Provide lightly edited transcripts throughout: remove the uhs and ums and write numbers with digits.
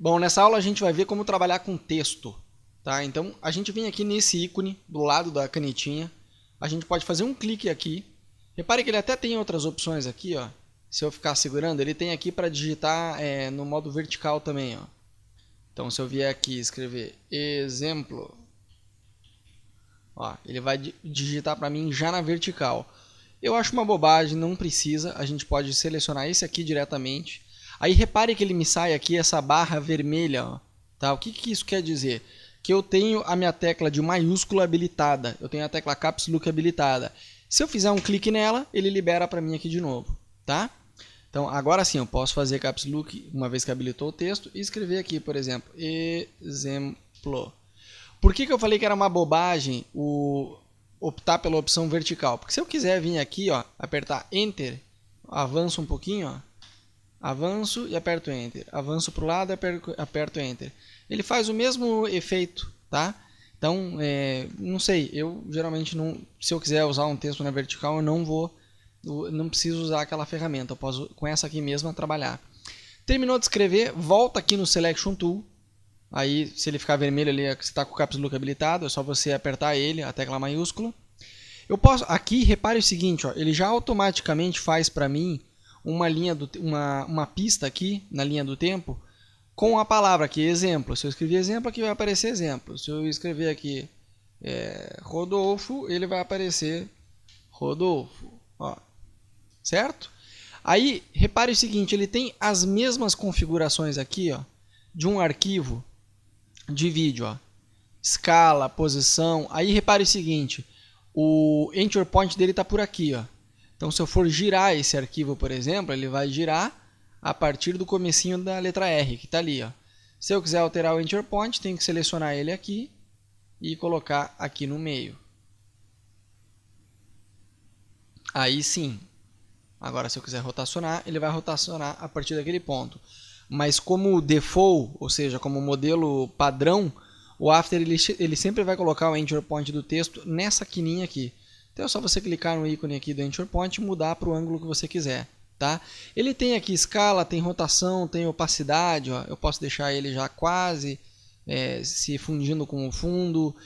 Bom, nessa aula a gente vai ver como trabalhar com texto, tá? Então, a gente vem aqui nesse ícone do lado da canetinha, a gente pode fazer um clique aqui. Repare que ele até tem outras opções aqui, ó. Se eu ficar segurando, ele tem aqui para digitar no modo vertical também, ó. Então, se eu vier aqui e escrever exemplo, ó, ele vai digitar para mim já na vertical. Eu acho uma bobagem, não precisa, a gente pode selecionar esse aqui diretamente. Aí repare que ele me sai aqui essa barra vermelha, ó, tá? O que isso quer dizer? Que eu tenho a minha tecla de maiúscula habilitada, eu tenho a tecla Caps Lock habilitada. Se eu fizer um clique nela, ele libera para mim aqui de novo, tá? Então, agora sim, eu posso fazer Caps Lock uma vez que habilitou o texto e escrever aqui, por exemplo, exemplo. Por que eu falei que era uma bobagem optar pela opção vertical? Porque se eu quiser vir aqui, ó, apertar Enter, avanço um pouquinho, ó, avanço e aperto Enter, avanço para o lado e aperto Enter. Ele faz o mesmo efeito, tá? Então, não sei, eu geralmente não, se eu quiser usar um texto na vertical, não preciso usar aquela ferramenta, eu posso com essa aqui mesmo trabalhar. Terminou de escrever, volta aqui no Selection Tool. Aí, se ele ficar vermelho ali, você está com o Caps Lock habilitado, é só você apertar ele, a tecla maiúscula. Eu posso, aqui, repare o seguinte, ó, ele já automaticamente faz para mim uma pista aqui na linha do tempo com a palavra aqui, exemplo. Se eu escrever exemplo, aqui vai aparecer exemplo. Se eu escrever aqui Rodolfo, ele vai aparecer Rodolfo, ó, certo? Aí, repare o seguinte, ele tem as mesmas configurações aqui, ó, de um arquivo de vídeo, ó. Escala, posição. Aí repare o seguinte, o Entry Point dele está por aqui, ó. Então, se eu for girar esse arquivo, por exemplo, ele vai girar a partir do comecinho da letra R, que está ali, ó. Se eu quiser alterar o Entry Point, tenho que selecionar ele aqui e colocar aqui no meio. Aí sim. Agora, se eu quiser rotacionar, ele vai rotacionar a partir daquele ponto. Mas como default, ou seja, como modelo padrão, o After ele sempre vai colocar o Entry Point do texto nessa quininha aqui. Então é só você clicar no ícone aqui do Entry Point e mudar para o ângulo que você quiser. Tá? Ele tem aqui escala, tem rotação, tem opacidade. Ó. Eu posso deixar ele já quase se fundindo com o fundo.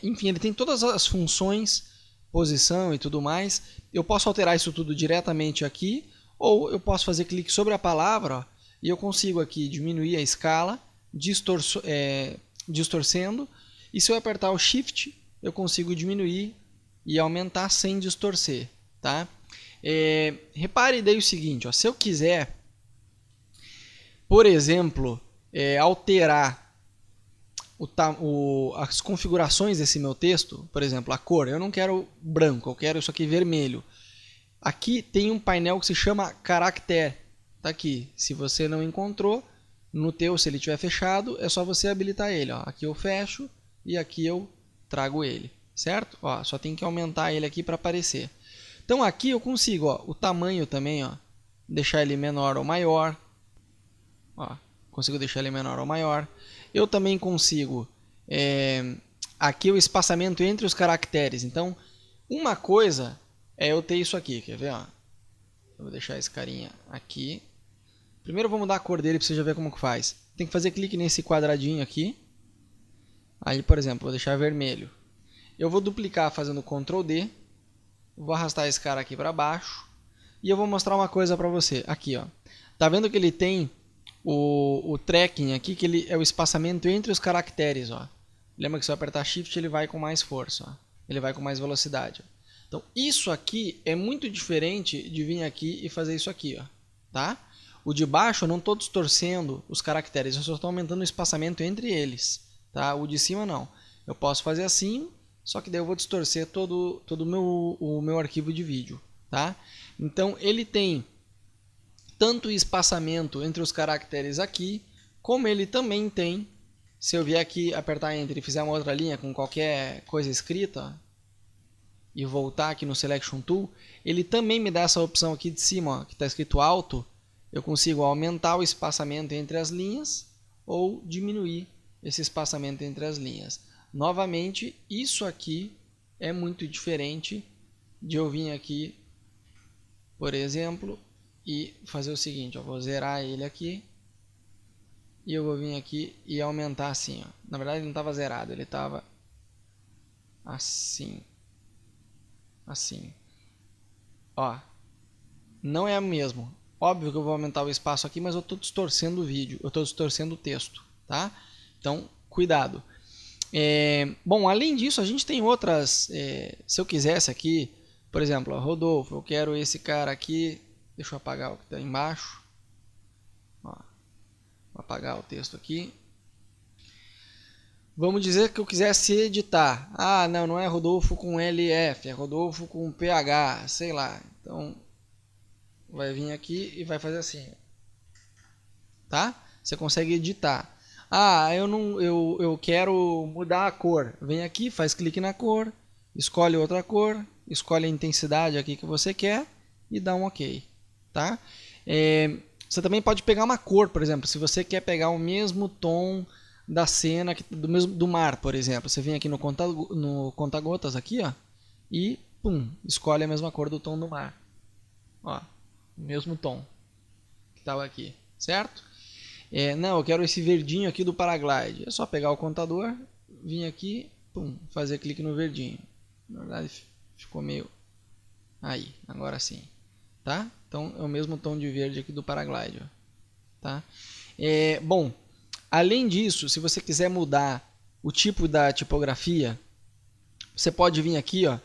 Enfim, ele tem todas as funções, posição e tudo mais. Eu posso alterar isso tudo diretamente aqui, ou eu posso fazer clique sobre a palavra, ó, e eu consigo aqui diminuir a escala, distorcendo, e se eu apertar o Shift, eu consigo diminuir e aumentar sem distorcer. Tá? Repare daí o seguinte, ó, se eu quiser, por exemplo, alterar as configurações desse meu texto, por exemplo, a cor, eu não quero branco, eu quero isso aqui vermelho. Aqui tem um painel que se chama Caractere. Tá aqui. Se você não encontrou, no teu, se ele estiver fechado, é só você habilitar ele. Ó. Aqui eu fecho e aqui eu trago ele. Certo? Ó, só tem que aumentar ele aqui para aparecer. Então aqui eu consigo, ó, o tamanho também, ó, deixar ele menor ou maior. Ó, consigo deixar ele menor ou maior. Eu também consigo aqui o espaçamento entre os caracteres. Então, uma coisa é eu ter isso aqui, quer ver? Ó? Eu vou deixar esse carinha aqui. Primeiro eu vou mudar a cor dele para você já ver como que faz. Tem que fazer clique nesse quadradinho aqui. Aí, por exemplo, vou deixar vermelho. Eu vou duplicar fazendo Ctrl D. Vou arrastar esse cara aqui para baixo. E eu vou mostrar uma coisa para você. Aqui, ó. Tá vendo que ele tem o tracking aqui, que ele é o espaçamento entre os caracteres, ó. Lembra que se eu apertar Shift, ele vai com mais força, ó. Ele vai com mais velocidade, ó. Então, isso aqui é muito diferente de vir aqui e fazer isso aqui, ó, tá? O de baixo eu não estou distorcendo os caracteres, eu só estou aumentando o espaçamento entre eles, tá? O de cima não. Eu posso fazer assim, só que daí eu vou distorcer todo o meu arquivo de vídeo, tá? Então, ele tem tanto espaçamento entre os caracteres aqui, como ele também tem, se eu vier aqui apertar Enter e fizer uma outra linha com qualquer coisa escrita, ó, e voltar aqui no Selection Tool, ele também me dá essa opção aqui de cima, ó, que está escrito Auto. Eu consigo aumentar o espaçamento entre as linhas ou diminuir esse espaçamento entre as linhas. Novamente, isso aqui é muito diferente de eu vir aqui, por exemplo, e fazer o seguinte, eu vou zerar ele aqui E eu vou vir aqui e aumentar assim, ó. Na verdade ele não estava zerado, ele estava assim. Assim. Ó. Não é o mesmo. Óbvio que eu vou aumentar o espaço aqui, mas eu estou distorcendo o vídeo. Eu estou distorcendo o texto, tá? Então, cuidado. Bom, além disso, a gente tem outras... se eu quisesse aqui, por exemplo, ó, Rodolfo, eu quero esse cara aqui. Deixa eu apagar o que está embaixo. Ó, vou apagar o texto aqui. Vamos dizer que eu quisesse editar. Ah, não, não é Rodolfo com LF, é Rodolfo com PH, sei lá. Então, vai vir aqui e vai fazer assim. Tá? Você consegue editar. Ah, eu quero mudar a cor. Vem aqui, faz clique na cor, escolhe outra cor, escolhe a intensidade aqui que você quer e dá um OK. Tá? Você também pode pegar uma cor, por exemplo, se você quer pegar o mesmo tom da cena do mar, por exemplo. Você vem aqui no conta-gotas aqui, ó, e pum, escolhe a mesma cor do tom do mar. Ó, o mesmo tom que estava aqui, certo? Não, eu quero esse verdinho aqui do Paraglide. É só pegar o contador, vir aqui, pum, fazer clique no verdinho. Na verdade ficou meio aí, agora sim, tá? Então é o mesmo tom de verde aqui do Paraglide, ó, tá? Bom, além disso, se você quiser mudar o tipo da tipografia, você pode vir aqui, ó.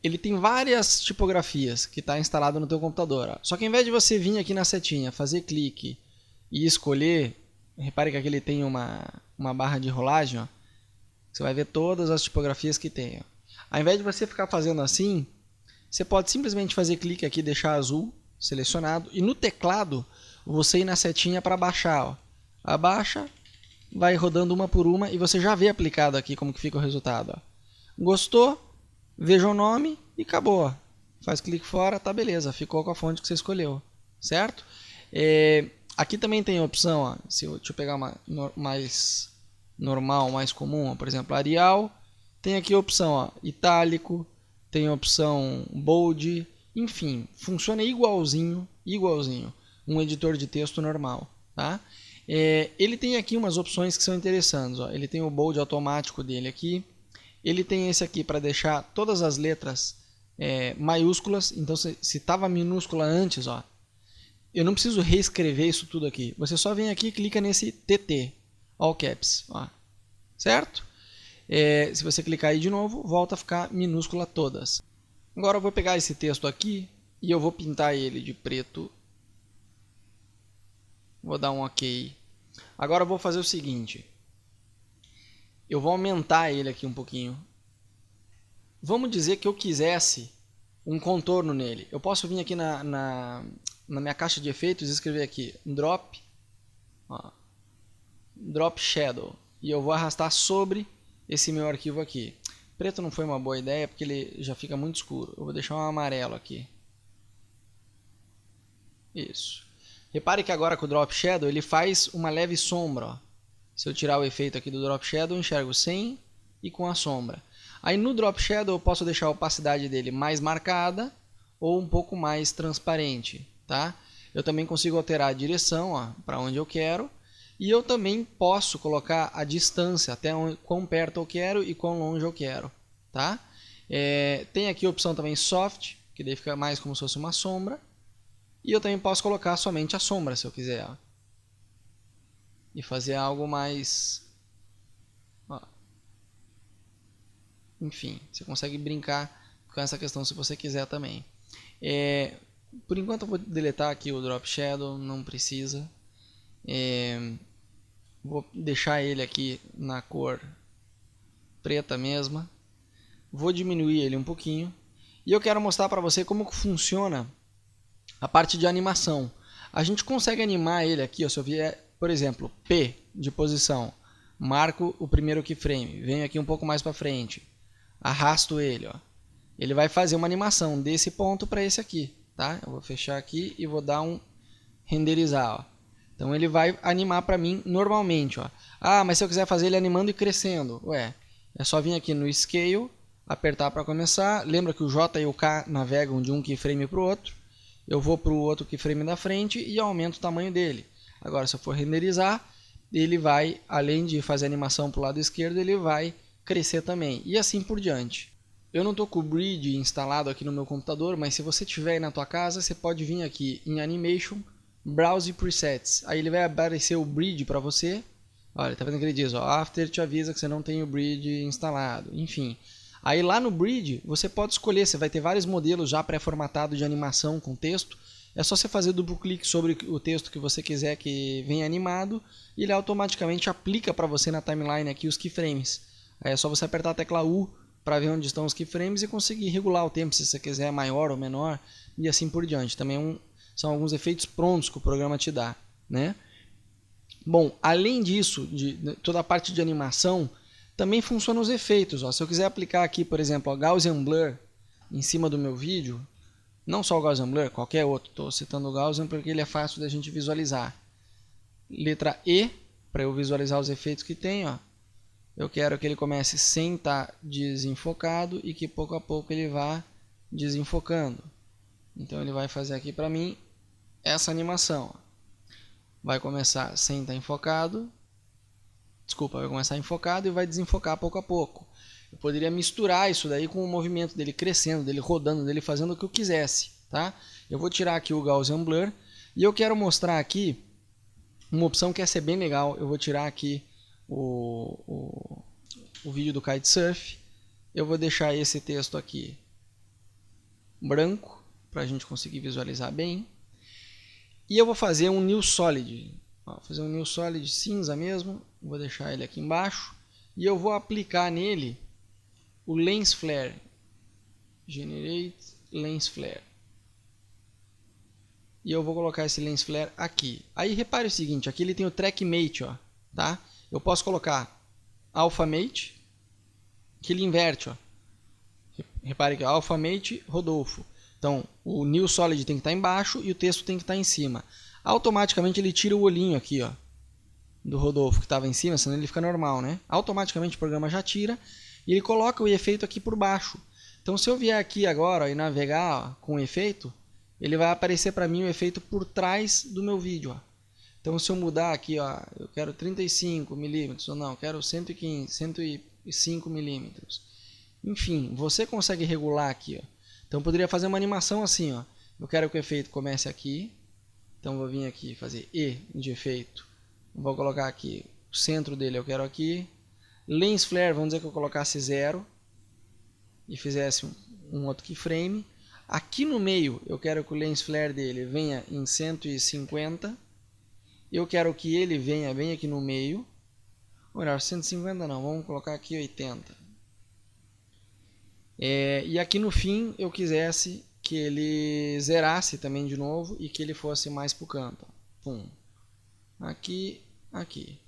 Ele tem várias tipografias que está instalado no teu computador, ó. Só que ao invés de você vir aqui na setinha, fazer clique e escolher, repare que aqui ele tem uma barra de rolagem, ó. Você vai ver todas as tipografias que tem, ó. Ao invés de você ficar fazendo assim, você pode simplesmente fazer clique aqui, deixar azul selecionado, e no teclado você ir na setinha para baixar, ó. Abaixa, vai rodando uma por uma e você já vê aplicado aqui como que fica o resultado, ó. Gostou? Veja o nome e acabou, ó. Faz clique fora, tá beleza, ficou com a fonte que você escolheu, certo? Aqui também tem a opção, ó, deixa eu pegar uma mais normal, mais comum, ó, por exemplo, Arial. Tem aqui a opção, ó, itálico, tem a opção bold, enfim, funciona igualzinho um editor de texto normal, tá? Ele tem aqui umas opções que são interessantes, ó. Ele tem o bold automático dele aqui. Ele tem esse aqui para deixar todas as letras maiúsculas. Então, se estava minúscula antes, ó, eu não preciso reescrever isso tudo aqui. Você só vem aqui e clica nesse TT, All Caps, ó, certo? Se você clicar aí de novo, volta a ficar minúscula todas. Agora eu vou pegar esse texto aqui e eu vou pintar ele de preto. Vou dar um OK. Agora eu vou fazer o seguinte. Eu vou aumentar ele aqui um pouquinho. Vamos dizer que eu quisesse um contorno nele. Eu posso vir aqui na minha caixa de efeitos e escrever aqui Drop Shadow. E eu vou arrastar sobre esse meu arquivo aqui. Preto não foi uma boa ideia porque ele já fica muito escuro. Eu vou deixar um amarelo aqui. Isso. Repare que agora com o Drop Shadow ele faz uma leve sombra, ó. Se eu tirar o efeito aqui do Drop Shadow, eu enxergo sem e com a sombra. Aí no Drop Shadow eu posso deixar a opacidade dele mais marcada ou um pouco mais transparente, tá? Eu também consigo alterar a direção para onde eu quero. E eu também posso colocar a distância, até quão perto eu quero e quão longe eu quero, tá? Tem aqui a opção também Soft, que daí fica mais como se fosse uma sombra. E eu também posso colocar somente a sombra, se eu quiser, ó. E fazer algo mais... ó. Enfim, você consegue brincar com essa questão se você quiser também. Por enquanto eu vou deletar aqui o Drop Shadow, não precisa. Vou deixar ele aqui na cor preta mesma. Vou diminuir ele um pouquinho. E eu quero mostrar para você como que funciona a parte de animação. A gente consegue animar ele aqui, ó, se eu vier, por exemplo, P de posição, marco o primeiro keyframe, venho aqui um pouco mais para frente, arrasto ele, ó. Ele vai fazer uma animação desse ponto para esse aqui, tá? Eu vou fechar aqui e vou dar um renderizar, ó. Então ele vai animar para mim normalmente, ó. Ah, mas se eu quiser fazer ele animando e crescendo, é só vir aqui no Scale, apertar para começar. Lembra que o J e o K navegam de um keyframe para o outro. Eu vou para o outro keyframe da frente e aumento o tamanho dele. Agora, se eu for renderizar, ele vai, além de fazer animação para o lado esquerdo, ele vai crescer também. E assim por diante. Eu não estou com o Bridge instalado aqui no meu computador, mas se você tiver aí na tua casa, você pode vir aqui em Animation, Browse Presets. Aí ele vai aparecer o Bridge para você. Olha, tá vendo que ele diz, ó, After te avisa que você não tem o Bridge instalado. Enfim. Aí lá no Bridge, você pode escolher, você vai ter vários modelos já pré-formatados de animação com texto. É só você fazer duplo clique sobre o texto que você quiser que venha animado e ele automaticamente aplica para você na timeline aqui os keyframes. Aí é só você apertar a tecla U para ver onde estão os keyframes e conseguir regular o tempo se você quiser maior ou menor e assim por diante. Também são alguns efeitos prontos que o programa te dá, né? Bom, além disso, de toda a parte de animação, também funcionam os efeitos. Ó. Se eu quiser aplicar aqui, por exemplo, a Gaussian Blur em cima do meu vídeo, não só o Gaussian Blur, qualquer outro, estou citando o Gaussian porque ele é fácil da gente visualizar. Letra E, para eu visualizar os efeitos que tem, ó. Eu quero que ele comece sem estar desenfocado e que pouco a pouco ele vá desenfocando. Então ele vai fazer aqui para mim essa animação. Vai começar sem estar enfocado. Desculpa, vai começar enfocado e vai desenfocar pouco a pouco. Eu poderia misturar isso daí com o movimento dele crescendo, dele rodando, dele fazendo o que eu quisesse. Tá? Eu vou tirar aqui o Gaussian Blur e eu quero mostrar aqui uma opção que ia ser bem legal. Eu vou tirar aqui o vídeo do kitesurf. Eu vou deixar esse texto aqui branco para a gente conseguir visualizar bem. E eu vou fazer um New Solid. Vou fazer um New Solid cinza mesmo. Vou deixar ele aqui embaixo. E eu vou aplicar nele o Lens Flare. Generate Lens Flare. E eu vou colocar esse Lens Flare aqui. Aí repare o seguinte, aqui ele tem o Track Mate, ó, tá? Eu posso colocar Alpha Mate, que ele inverte, ó. Repare que Alpha Mate, Rodolfo. Então, o New Solid tem que estar embaixo e o texto tem que estar em cima. Automaticamente ele tira o olhinho aqui, ó, do Rodolfo que estava em cima, senão ele fica normal, né? Automaticamente o programa já tira e ele coloca o efeito aqui por baixo. Então, se eu vier aqui agora ó, e navegar ó, com o efeito, ele vai aparecer para mim o efeito por trás do meu vídeo. Ó. Então, se eu mudar aqui, ó, eu quero 35 milímetros ou não, eu quero 115, 105 milímetros. Enfim, você consegue regular aqui, ó. Então eu poderia fazer uma animação assim, ó. Eu quero que o efeito comece aqui. Então vou vir aqui fazer E de efeito. Vou colocar aqui o centro dele, eu quero aqui. Lens Flare, vamos dizer que eu colocasse 0 e fizesse um outro keyframe. Aqui no meio eu quero que o Lens Flare dele venha em 150. Eu quero que ele venha bem aqui no meio. Ou melhor, 150 não, vamos colocar aqui 80. E aqui no fim eu quisesse que ele zerasse também de novo e que ele fosse mais para o canto. Pum. Aqui, aqui.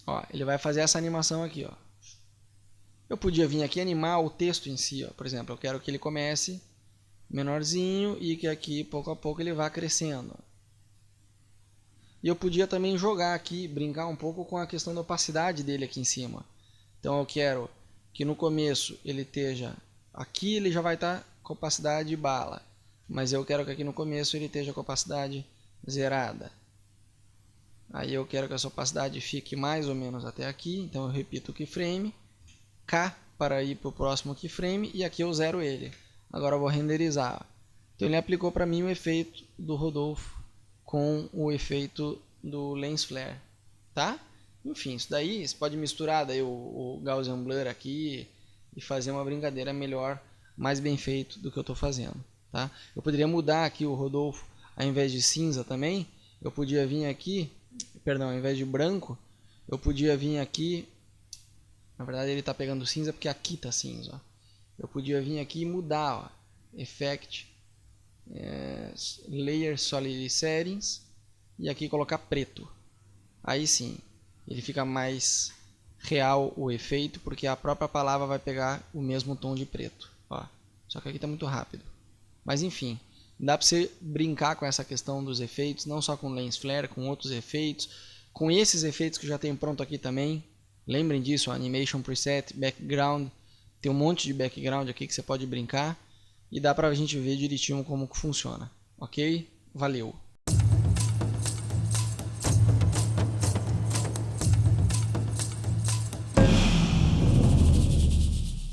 Ó, ele vai fazer essa animação aqui. Ó. Eu podia vir aqui animar o texto em si. Ó. Por exemplo, eu quero que ele comece menorzinho e que aqui pouco a pouco ele vá crescendo. E eu podia também jogar aqui, brincar um pouco com a questão da opacidade dele aqui em cima. Então eu quero que no começo ele esteja, aqui ele já vai estar com opacidade bala, mas eu quero que aqui no começo ele esteja com opacidade zerada. Aí eu quero que essa opacidade fique mais ou menos até aqui, então eu repito o keyframe, K para ir para o próximo keyframe e aqui eu zero ele. Agora eu vou renderizar. Então ele aplicou para mim o efeito do Rodolfo com o efeito do Lens Flare, tá? Enfim, isso daí você pode misturar daí o Gaussian Blur aqui e fazer uma brincadeira melhor, mais bem feito do que eu estou fazendo. Tá? Eu poderia mudar aqui o Rodolfo, ao invés de cinza também, eu podia vir aqui, perdão, ao invés de branco, eu podia vir aqui, na verdade ele está pegando cinza porque aqui está cinza. Ó. Eu podia vir aqui e mudar, ó, Effect, Layer Solid Settings e aqui colocar preto. Aí sim. Ele fica mais real o efeito, porque a própria palavra vai pegar o mesmo tom de preto. Ó. Só que aqui está muito rápido. Mas enfim, dá para você brincar com essa questão dos efeitos, não só com Lens Flare, com outros efeitos, com esses efeitos que já tem pronto aqui também. Lembrem disso, ó, Animation Preset, Background, tem um monte de background aqui que você pode brincar e dá para a gente ver direitinho como que funciona. Ok? Valeu!